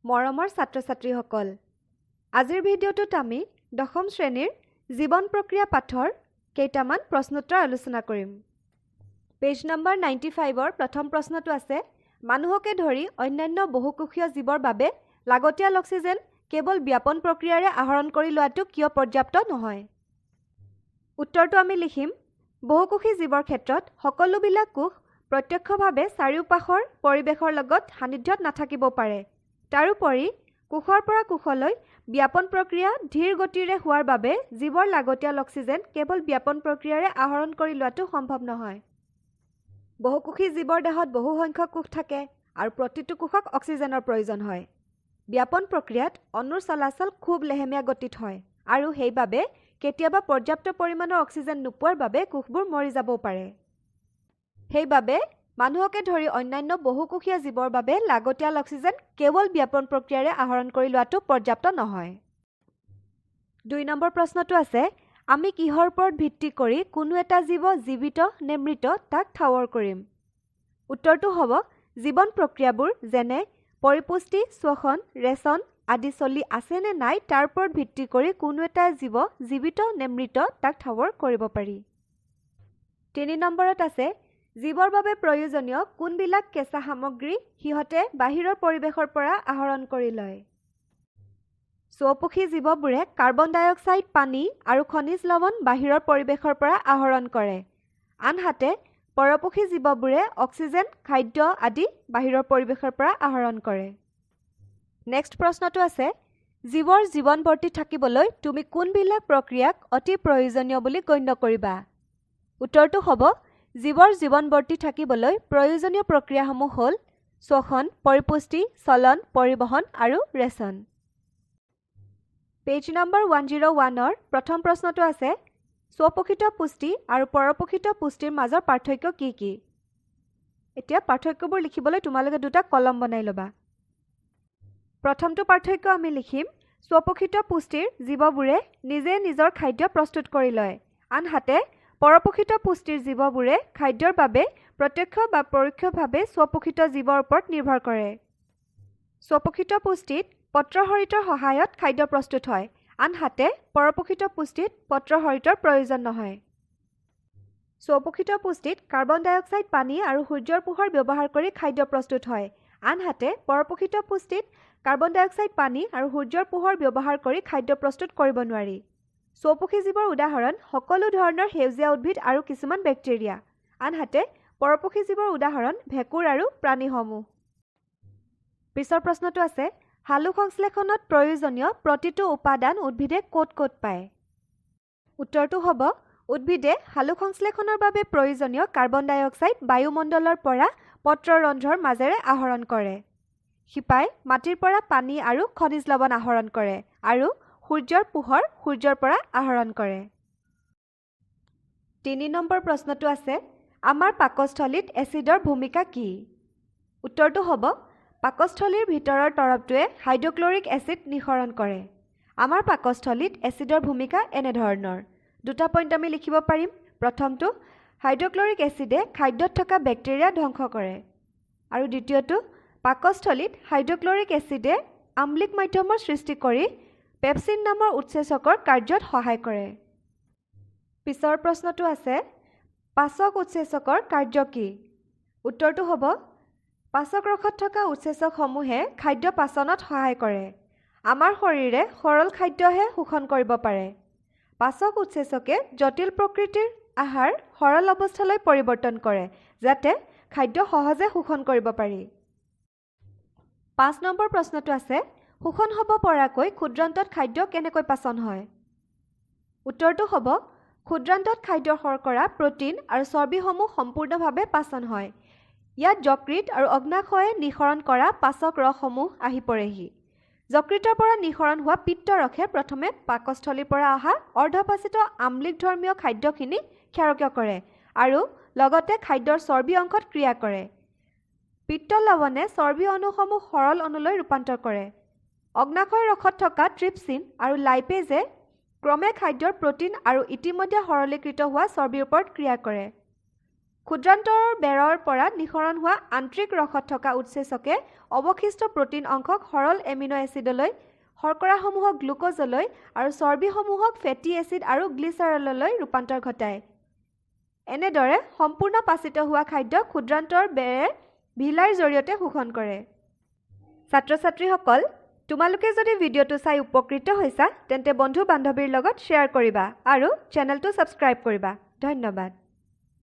মৰমৰ ছাত্ৰ-ছাত্ৰীসকল, আজিৰ ভিডিঅ'টোত আমি দশম শ্ৰেণীৰ জীৱন প্ৰক্ৰিয়া পাঠৰ কেইটামান প্ৰশ্নোত্তৰ আলোচনা কৰিম। পেজ নম্বৰ 95ৰ প্ৰথম প্ৰশ্নটো আছে, মানুহকে ধৰি অন্যান্য বহুকোষীয় জীৱৰ বাবে লাগতিয়াল অক্সিজেন কেৱল ব্যাপন প্ৰক্ৰিয়াৰে আহৰণ কৰি লোৱাটো কিয় পৰ্যাপ্ত নহয়? উত্তৰটো আমি লিখিম, বহুকোষী জীৱৰ ক্ষেত্ৰত সকলোবিলাক কোষ প্ৰত্যক্ষভাৱে চাৰিওপাশৰ পৰিৱেশৰ লগত সান্নিধ্যত নাথাকিব পাৰে। তাৰোপৰি কোষৰ পৰা কোষলৈ ব্যাপন প্ৰক্ৰিয়া ধীৰ গতিৰে হোৱাৰ বাবে জীৱৰ লাগতিয়াল অক্সিজেন কেৱল ব্যাপন প্ৰক্ৰিয়াৰে আহৰণ কৰি লোৱাটো সম্ভৱ নহয়। বহুকোষী জীৱৰ দেহত বহু সংখ্যক কোষ থাকে আৰু প্ৰতিটো কোষক অক্সিজেনৰ প্ৰয়োজন হয়। ব্যাপন প্ৰক্ৰিয়াত অণুৰ চলাচল খুব লেহেমীয়া গতিত হয় আৰু সেইবাবে কেতিয়াবা পৰ্যাপ্ত পৰিমাণৰ অক্সিজেন নোপোৱাৰ বাবে কোষবোৰ মৰি যাবও পাৰে। সেইবাবে মানুহকে ধৰি অন্যান্য বহুকোষীয় জীৱৰ বাবে লাগতিয়াল অক্সিজেন কেৱল ব্যাপন প্ৰক্ৰিয়াৰে আহৰণ কৰি লোৱাটো পৰ্যাপ্ত নহয়। ২ নম্বৰ প্ৰশ্নটো আছে, আমি কিহৰ ওপৰত ভিত্তি কৰি কোনো এটা জীৱ জীৱিত নে মৃত তাক ঠাৱৰ কৰিম? উত্তৰটো হ'ব, জীৱন প্ৰক্ৰিয়াবোৰ যেনে পৰিপুষ্টি, শ্বসন, ৰেচন আদি চলি আছে নে নাই তাৰ ওপৰত ভিত্তি কৰি কোনো এটা জীৱ জীৱিত নে মৃত তাক ঠাৱৰ কৰিব পাৰি। ৩ নম্বৰত আছে, জীৱৰ বাবে প্ৰয়োজনীয় কোনবিলাক কেঁচা সামগ্ৰী সিহঁতে বাহিৰৰ পৰিৱেশৰ পৰা আহৰণ কৰি লয়? চৌপাশী জীৱবোৰে কাৰ্বন ডাই অক্সাইড, পানী আৰু খনিজ লৱণ বাহিৰৰ পৰিৱেশৰ পৰা আহৰণ কৰে। আনহাতে পৰোপজী জীৱবোৰে অক্সিজেন, খাদ্য আদি বাহিৰৰ পৰিৱেশৰ পৰা আহৰণ কৰে। নেক্সট প্ৰশ্নটো আছে, জীৱৰ জীৱন বৰ্তি থাকিবলৈ তুমি কোনবিলাক প্ৰক্ৰিয়াক অতি প্ৰয়োজনীয় বুলি গণ্য কৰিবা? উত্তৰটো হ'ব, জীৱৰ জীৱন বৰ্তি থাকিবলৈ প্ৰয়োজনীয় প্ৰক্ৰিয়াসমূহ হ'ল শ্বসন, পৰিপুষ্টি, চলন, পৰিবহণ আৰু ৰেচন। পেজ নম্বৰ 101ৰ প্ৰথম প্ৰশ্নটো আছে, স্বপোষিত পুষ্টি আৰু পৰপোষিত পুষ্টিৰ মাজৰ পাৰ্থক্য কি কি? এতিয়া পাৰ্থক্যবোৰ লিখিবলৈ তোমালোকে দুটা কলম বনাই ল'বা। প্ৰথমটো পাৰ্থক্য আমি লিখিম, স্বপোষিত পুষ্টিৰ জীৱবোৰে নিজে নিজৰ খাদ্য প্ৰস্তুত কৰি লয়। আনহাতে পৰপোষিত পুষ্টিৰ জীৱবোৰে খাদ্যৰ বাবে প্ৰত্যক্ষ বা পৰোক্ষভাৱে স্বপোষিত জীৱৰ ওপৰত নিৰ্ভৰ কৰে। স্বপোষিত পুষ্টিত পত্ৰহৰিতৰ সহায়ত খাদ্য প্ৰস্তুত হয়, আনহাতে পৰপোষিত পুষ্টিত পত্ৰহৰিতৰ প্ৰয়োজন নহয়। স্বপোষিত পুষ্টিত কাৰ্বন ডাই অক্সাইড, পানী আৰু সূৰ্যৰ পোহৰ ব্যৱহাৰ কৰি খাদ্য প্ৰস্তুত হয়, আনহাতে পৰপোষিত পুষ্টিত কাৰ্বন ডাই অক্সাইড, পানী আৰু সূৰ্যৰ পোহৰ ব্যৱহাৰ কৰি খাদ্য প্ৰস্তুত কৰিব নোৱাৰি। স্বপোষী জীৱৰ উদাহৰণ সকলো ধৰণৰ সেউজীয়া উদ্ভিদ আৰু কিছুমান বেক্টেৰিয়া, আনহাতে পৰপোষী জীৱৰ উদাহৰণ ভেঁকুৰ আৰু প্ৰাণীসমূহ। পিছৰ প্ৰশ্নটো আছে, সালোক সংশ্লেষণত প্ৰয়োজনীয় প্ৰতিটো উপাদান উদ্ভিদে ক'ত ক'ত পায়? উত্তৰটো হ'ব, উদ্ভিদে সালোক সংশ্লেষণৰ বাবে প্ৰয়োজনীয় কাৰ্বন ডাই অক্সাইড বায়ুমণ্ডলৰ পৰা পত্ৰৰন্ধ্ৰৰ মাজেৰে আহৰণ কৰে। শিপাই মাটিৰ পৰা পানী আৰু খনিজ লৱণ আহৰণ কৰে আৰু সূৰ্যৰ পোহৰ সূৰ্যৰ পৰা আহৰণ কৰে। ৩ নম্বৰ প্ৰশ্নটো আছে, আমাৰ পাকস্থলীত এচিডৰ ভূমিকা কি? উত্তৰটো হ'ব, পাকস্থলীৰ ভিতৰৰ তৰপটোৱে হাইড্ৰক্লৰিক এচিড নিঃসৰণ কৰে। আমাৰ পাকস্থলীত এচিডৰ ভূমিকা এনেধৰণৰ। দুটা পইণ্ট আমি লিখিব পাৰিম। প্ৰথমটো, হাইড্ৰক্লৰিক এচিডে খাদ্যত থকা বেক্টেৰিয়া ধ্বংস কৰে আৰু দ্বিতীয়টো, পাকস্থলীত হাইড্ৰক্লৰিক এচিডে আম্লিক মাধ্যমৰ সৃষ্টি কৰি পেপচিন নামৰ উৎসেচকৰ কাৰ্যত সহায় কৰে। পিছৰ প্ৰশ্নটো আছে, পাচক উৎসেচকৰ কাৰ্য কি? উত্তৰটো হ'ব, পাচক ৰসত থকা উৎসেচকসমূহে খাদ্য পাচনত সহায় কৰে। আমাৰ শৰীৰে সৰল খাদ্যহে শোষণ কৰিব পাৰে। পাচক উৎসেচকে জটিল প্ৰকৃতিৰ আহাৰ সৰল অৱস্থালৈ পৰিৱৰ্তন কৰে যাতে খাদ্য সহজে শোষণ কৰিব পাৰি। ৫ নম্বৰ প্ৰশ্নটো আছে, শোষণ হ'ব পৰাকৈ ক্ষুদ্ৰান্তত খাদ্য কেনেকৈ পাচন হয়? উত্তৰটো হ'ব, ক্ষুদ্ৰান্তত খাদ্যৰ শৰ্কৰা, প্ৰটিন আৰু চৰ্বিসমূহ সম্পূৰ্ণভাৱে পাচন হয়। ইয়াত যকৃত আৰু অগ্নাশয়ে নিঃসৰণ কৰা পাচক ৰসসমূহ আহি পৰেহি। যকৃতৰ পৰা নিঃসৰণ হোৱা পিত্ত ৰসে প্ৰথমে পাকস্থলীৰ পৰা অহা অৰ্ধপাচিত আম্লিকধৰ্মীয় খাদ্যখিনি ক্ষাৰকীয় কৰে আৰু লগতে খাদ্যৰ চৰ্বি অংশত ক্ৰিয়া কৰে। পিত্ত লৱণে চৰ্বি অণুসমূহ সৰল অণুলৈ ৰূপান্তৰ কৰে। অগ্নাশয় ৰসত থকা ট্ৰিপচিন আৰু লাইপেজে ক্ৰমে খাদ্যৰ প্ৰটিন আৰু ইতিমধ্যে সৰলীকৃত হোৱা চৰ্বিৰ ওপৰত ক্ৰিয়া কৰে। ক্ষুদ্ৰান্তৰ বেৰৰ পৰা নিঃসৰণ হোৱা আন্তৰিক ৰসত থকা উৎসেচকে অৱশিষ্ট প্ৰটিন অংশক সৰল এমিনো এচিডলৈ, শৰ্কৰাসমূহক গ্লুকোজলৈ আৰু চৰ্বিসমূহক ফেটি এচিড আৰু গ্লিচাৰললৈ ৰূপান্তৰ ঘটায়। এনেদৰে সম্পূৰ্ণ পাচিত হোৱা খাদ্য ক্ষুদ্ৰান্তৰ বেৰে ভিলাইৰ জৰিয়তে শোষণ কৰে। ছাত্ৰ-ছাত্ৰীসকল, তোমালোকে যদি ভিডিঅ'টো চাই উপকৃত হৈছা তেন্তে বন্ধু-বান্ধৱীৰ লগত শ্বেয়াৰ কৰিবা আৰু চেনেলটো ছাবস্ক্ৰাইব কৰিবা। ধন্যবাদ।